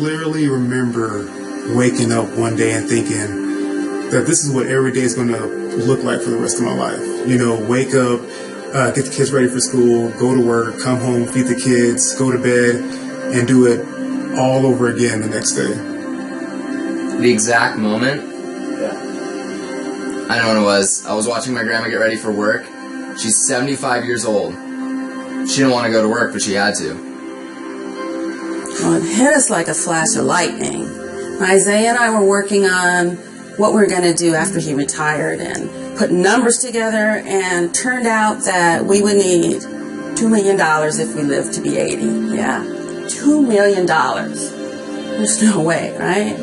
clearly remember waking up one day and thinking that this is what every day is going to look like for the rest of my life. You know, wake up, get the kids ready for school, go to work, come home, feed the kids, go to bed, and do it all over again the next day. The exact moment, I know when it was. I was watching my grandma get ready for work. She's 75 years old. She didn't want to go to work, but she had to. Well, it hit us like a flash of lightning. Isaiah and I were working on what we were going to do after he retired and put numbers together, and turned out that we would need $2 million if we lived to be 80. Yeah, $2 million. There's no way, right?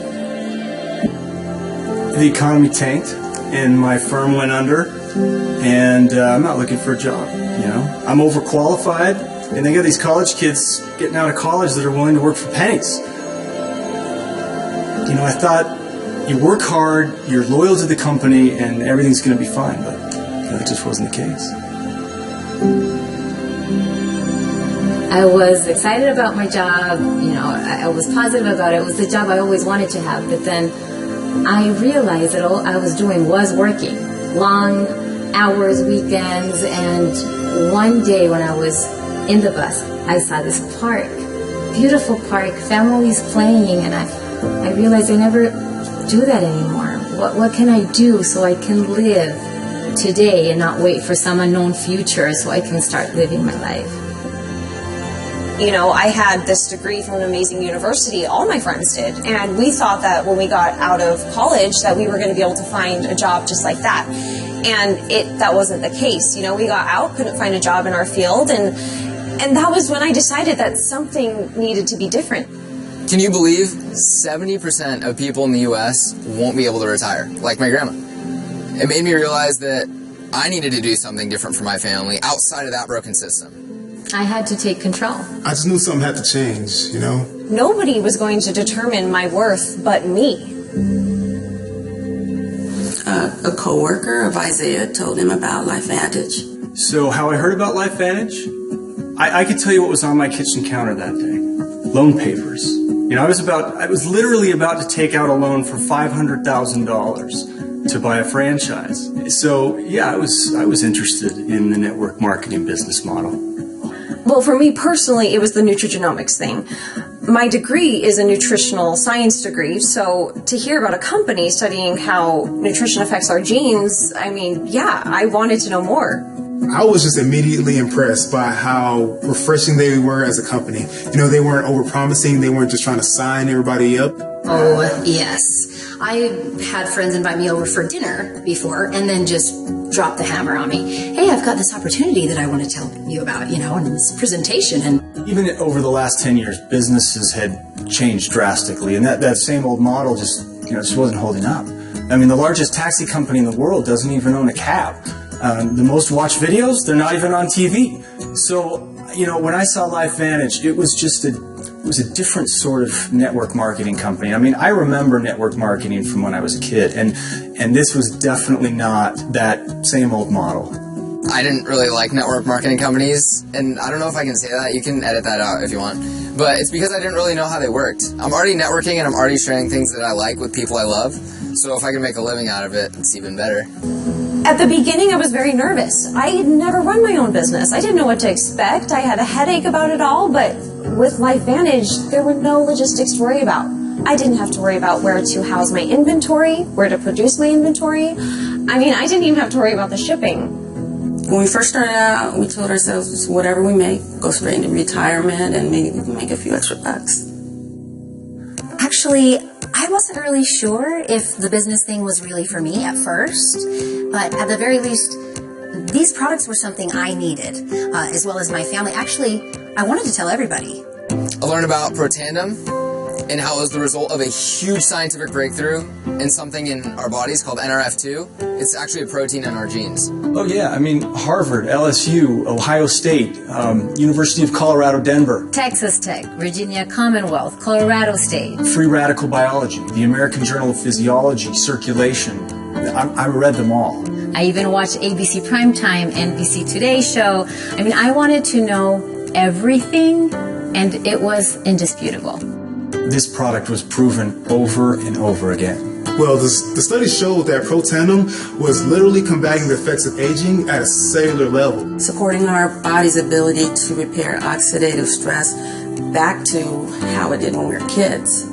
The economy tanked and my firm went under, and I'm not looking for a job, you know. I'm overqualified, and they got these college kids getting out of college that are willing to work for pennies. You know, I thought, you work hard, you're loyal to the company, and everything's going to be fine, but that just wasn't the case. I was excited about my job, you know, I was positive about it. It was the job I always wanted to have, but then I realized that all I was doing was working. Long hours, weekends, and one day when I was in the bus, I saw this park, beautiful park, families playing, and I realized I never do that anymore. What can I do so I can live today and not wait for some unknown future so I can start living my life? You know, I had this degree from an amazing university, all my friends did, and we thought that when we got out of college that we were going to be able to find a job just like that. And that wasn't the case. You know, we got out, couldn't find a job in our field, and that was when I decided that something needed to be different. Can you believe 70% of people in the U.S. won't be able to retire, like my grandma? It made me realize that I needed to do something different for my family outside of that broken system. I had to take control. I just knew something had to change, you know? Nobody was going to determine my worth but me. A co-worker of Isaiah told him about LifeVantage. So how I heard about LifeVantage? I could tell you what was on my kitchen counter that day. Loan papers. You know, I was literally about to take out a loan for $500,000 to buy a franchise. So yeah, I was interested in the network marketing business model. Well, for me personally, it was the nutrigenomics thing. My degree is a nutritional science degree, so to hear about a company studying how nutrition affects our genes, I mean, yeah, I wanted to know more. I was just immediately impressed by how refreshing they were as a company. You know, they weren't over-promising, they weren't just trying to sign everybody up. Oh, yes. I had friends invite me over for dinner before and then just drop the hammer on me. Hey, I've got this opportunity that I want to tell you about, you know, and this presentation. And even over the last 10 years, businesses had changed drastically, and that same old model just wasn't holding up. I mean, the largest taxi company in the world doesn't even own a cab. The most watched videos, they're not even on TV. So, you know, when I saw LifeVantage, it was a different sort of network marketing company. I mean, I remember network marketing from when I was a kid, and this was definitely not that same old model. I didn't really like network marketing companies, and I don't know if I can say that. You can edit that out if you want. But it's because I didn't really know how they worked. I'm already networking and I'm already sharing things that I like with people I love. So if I can make a living out of it, it's even better. At the beginning, I was very nervous. I had never run my own business. I didn't know what to expect. I had a headache about it all, but with LifeVantage, there were no logistics to worry about. I didn't have to worry about where to house my inventory, where to produce my inventory. I mean, I didn't even have to worry about the shipping. When we first started out, we told ourselves, whatever we make, go straight into retirement and maybe we can make a few extra bucks. actually, I wasn't really sure if the business thing was really for me at first, but at the very least, these products were something I needed, as well as my family. Actually, I wanted to tell everybody. I learned about Protandim and how it was the result of a huge scientific breakthrough in something in our bodies called Nrf2. It's actually a protein in our genes. Oh yeah, I mean, Harvard, LSU, Ohio State, University of Colorado, Denver. Texas Tech, Virginia Commonwealth, Colorado State. Free Radical Biology, the American Journal of Physiology, Circulation. I read them all. I even watched ABC Primetime, NBC Today show. I mean, I wanted to know everything, and it was indisputable. this product was proven over and over again. Well, the study showed that Protandim was literally combating the effects of aging at a cellular level. Supporting our body's ability to repair oxidative stress back to how it did when we were kids.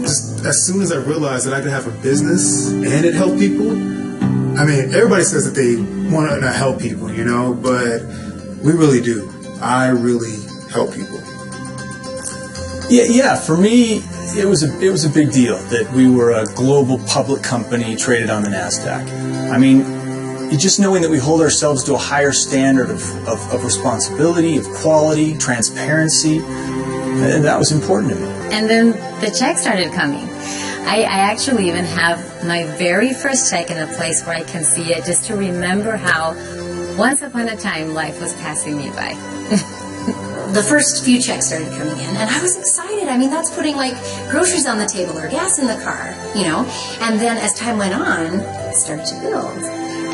Just as soon as I realized that I could have a business and it helped people, I mean, everybody says that they want to help people, you know, but we really do. I really help people. Yeah, for me, it was a big deal that we were a global public company traded on the NASDAQ. I mean, just knowing that we hold ourselves to a higher standard of responsibility, of quality, transparency, and that was important to me. And then the check started coming. I actually even have my very first check in a place where I can see it, just to remember how once upon a time life was passing me by. The first few checks started coming in, and I was excited. I mean, that's putting like groceries on the table or gas in the car, you know. And then as time went on, it started to build.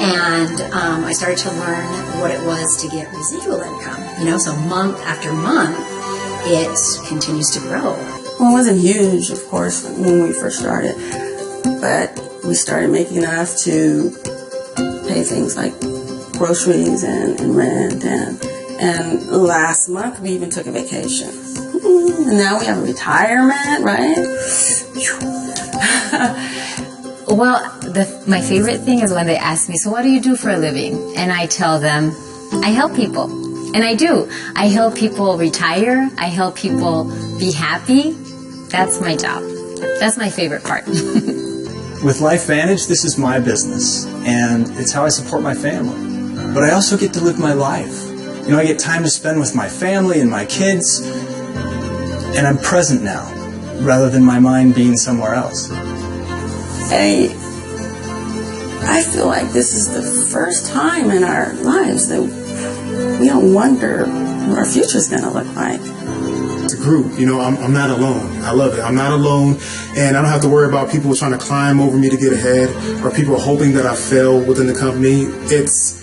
And I started to learn what it was to get residual income, you know. So month after month, it continues to grow. Well, it wasn't huge, of course, when we first started, but we started making enough to pay things like groceries and rent, and last month we even took a vacation. And now we have a retirement, right? Well, my favorite thing is when they ask me, so what do you do for a living? And I tell them, I help people. And I do. I help people retire. I help people be happy. That's my job. That's my favorite part. With LifeVantage, this is my business, and it's how I support my family. But I also get to live my life. You know, I get time to spend with my family and my kids, and I'm present now, rather than my mind being somewhere else. Hey, I feel like this is the first time in our lives that we don't wonder what our future's going to look like. It's a group, you know, I'm not alone. I love it. I'm not alone, and I don't have to worry about people trying to climb over me to get ahead, or people hoping that I fail within the company. It's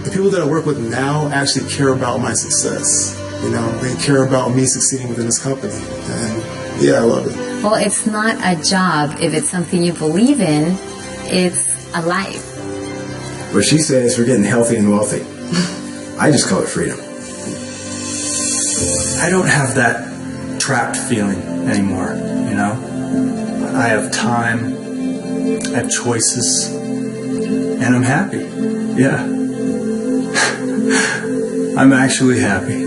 the people that I work with now actually care about my success. You know, they care about me succeeding within this company, and yeah, I love it. Well, it's not a job if it's something you believe in. It's a life. What she says, we're getting healthy and wealthy. I just call it freedom. I don't have that trapped feeling anymore, you know? I have time, I have choices, and I'm happy. Yeah. I'm actually happy.